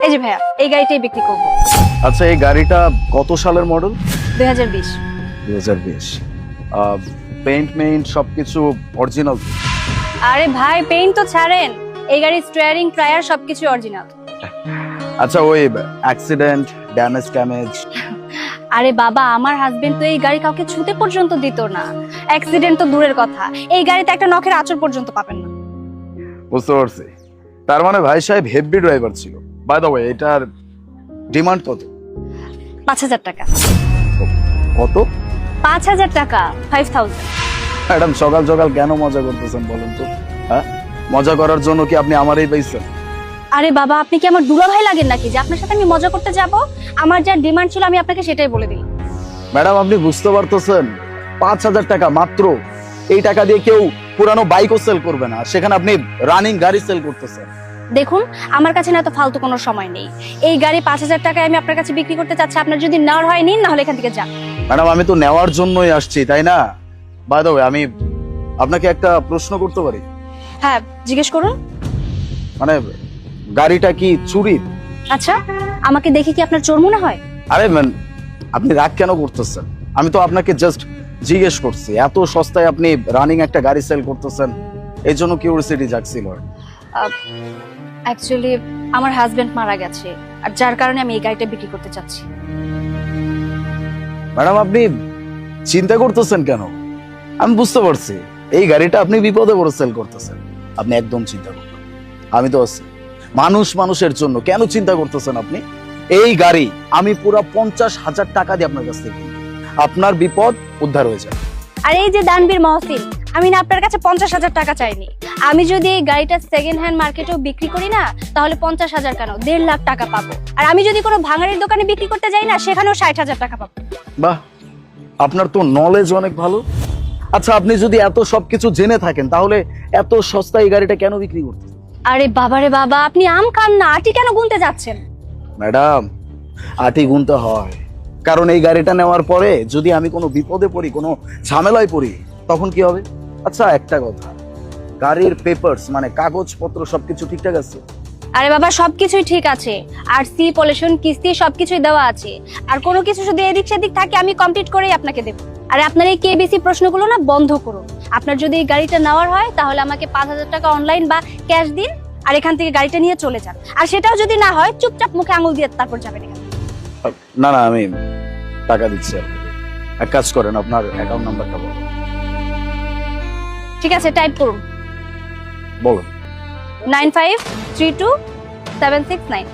এই যে ভাইয়া, এই গাড়িটাই বিক্রি করব। আচ্ছা, এই গাড়িটা কত সালের মডেল? 2020। 2020। পেইন্ট সবকিছু অরিজিনাল? আরে ভাই, পেইন্ট তো ছাড়েন, এই গাড়ির স্টিয়ারিং টায়ার সবকিছু অরিজিনাল। আচ্ছা, ওই অ্যাক্সিডেন্ট ড্যামেজ? আরে বাবা, আমার হাজবেন্ড তো এই গাড়ি কাউকে ছুতে পর্যন্ত দিত না। অ্যাক্সিডেন্ট তো দূরের কথা, এই গাড়িতে একটা নখের আঁচড় পর্যন্ত পাবেন না। বুঝতে পারছি। তার মানে ভাই সাহেব হেভি ড্রাইভার ছিল। বাই দ্য ওয়ে, এটার ডিমান্ড কত? 5000 টাকা। কত? 5000 টাকা। 5000। ম্যাডাম, সকাল সকাল কেন মজা করতেছেন বলুন তো? হ্যাঁ, মজা করার জন্য কি আপনি আমারই পাইছেন? আরে বাবা, আপনি কি আমার দুলাভাই লাগেন নাকি যে আপনার সাথে আমি মজা করতে যাব? আমার যা ডিমান্ড ছিল আমি আপনাকে সেটাই বলে দিলাম। ম্যাডাম, আপনি বুঝতে পারতেছেন 5000 টাকা মাত্র? এই টাকা দিয়ে কেউ পুরানো বাইকও সেল করবে না, সেখানে আপনি রানিং গাড়ি সেল করতেছেন। দেখুন, আমার কাছে না তো ফালতু কোনো সময় নেই। এই গাড়ি 5000 টাকায় আমি আপনার কাছে বিক্রি করতে চাচ্ছি। আপনার যদি নেওয়ার হয় নিন, না হলে এখান থেকে যান। ম্যাডাম, আমি তো নেওয়ার জন্যই আসছি, তাই না? বাই দ্য ওয়ে, আমি আপনাকে একটা প্রশ্ন করতে পারি? হ্যাঁ, জিজ্ঞেস করুন। মানে গাড়িটা কি চুরির? আচ্ছা, আমাকে দেখে কি আপনার চোর মনে হয়? আরে ম্যান, আপনি রাগ কেন করতেছেন? আমি তো আপনাকে জাস্ট জিজ্ঞেস করছি, এত সস্তায় আপনি রানিং একটা গাড়ি সেল করতেছেন, এই জন্য কিউরিওসিটি জাগছিল। অ্যাকচুয়ালি আমার হাজবেন্ড মারা গেছে, আর যার কারণে আমি এই গাড়িটা বিক্রি করতে চাচ্ছি। ম্যাডাম, আপনি চিন্তা করতেছেন কেন? আমি বুঝতে পারছি, এই গাড়িটা আপনি বিপদে পড়ে সেল করতেছেন। আপনি একদম চিন্তা করবেন, আমি তো আছি। মানুষের জন্য কেন চিন্তা করতেছেন আপনি? এই গাড়ি আমি পুরো 50,000 টাকা দিয়ে আপনার কাছ থেকে কিনবো। আপনার বিপদ উদ্ধার হয়ে যাবে। আর এই যে দানবীর মহসিন, আমি না আপনার কাছে 50,000 টাকা চাইনি। আমি যদি এই গাড়িটা সেকেন্ড হ্যান্ড মার্কেটেও বিক্রি করি না, তাহলে 50,000 কেন 1.5 লাখ টাকা পাবো। আর আমি যদি কোনো ভাঙাড়ির দোকানে বিক্রি করতে যাই না, সেখানেও 60,000 টাকা পাবো। বাহ, আপনার তো নলেজ অনেক ভালো। আচ্ছা, আপনি যদি এত সবকিছু জেনে থাকেন, তাহলে এত সস্তা এই গাড়িটা কেন বিক্রি করতেছেন? আরে বাবারে বাবা, আপনি আম খান না, আটি কেন গুনতে যাচ্ছেন? ম্যাডাম, আটি গুনতে হয়, কারণ এই গাড়িটা নেওয়ার পরে যদি আমি কোনো বিপদে পড়ি, কোনো ঝামেলায় পড়ি, তখন কি হবে? আচ্ছা, একটা কথা, গাড়ির পেপারস মানে কাগজপত্র সবকিছু ঠিকঠাক আছে? আরে বাবা, সবকিছুই ঠিক আছে। আর সি পলিউশন কিস্তি সবকিছুই দেওয়া আছে। আর কোনো কিছু যদি এদিক সেদিক থাকে আমি কমপ্লিট করেই আপনাকে দেবো। আর আপনার এই কেবিসি প্রশ্নগুলো না বন্ধ করুন। আপনার যদি এই গাড়িটা নেওয়ার হয়, তাহলে আমাকে 5000 টাকা অনলাইন বা ক্যাশ দিন, আর এখান থেকে গাড়িটা নিয়ে চলে যান। আর সেটাও যদি না হয়, চুপচাপ মুখে আঙুল দিয়ে তারপর যাবেন এখান থেকে। না না, আমি টাকা দিচ্ছি আপনাকে। এক কাজ করেন, আপনার অ্যাকাউন্ট নাম্বারটা বলুন। ঠিক আছে, টাইপ করুন। বলুন। 95327669।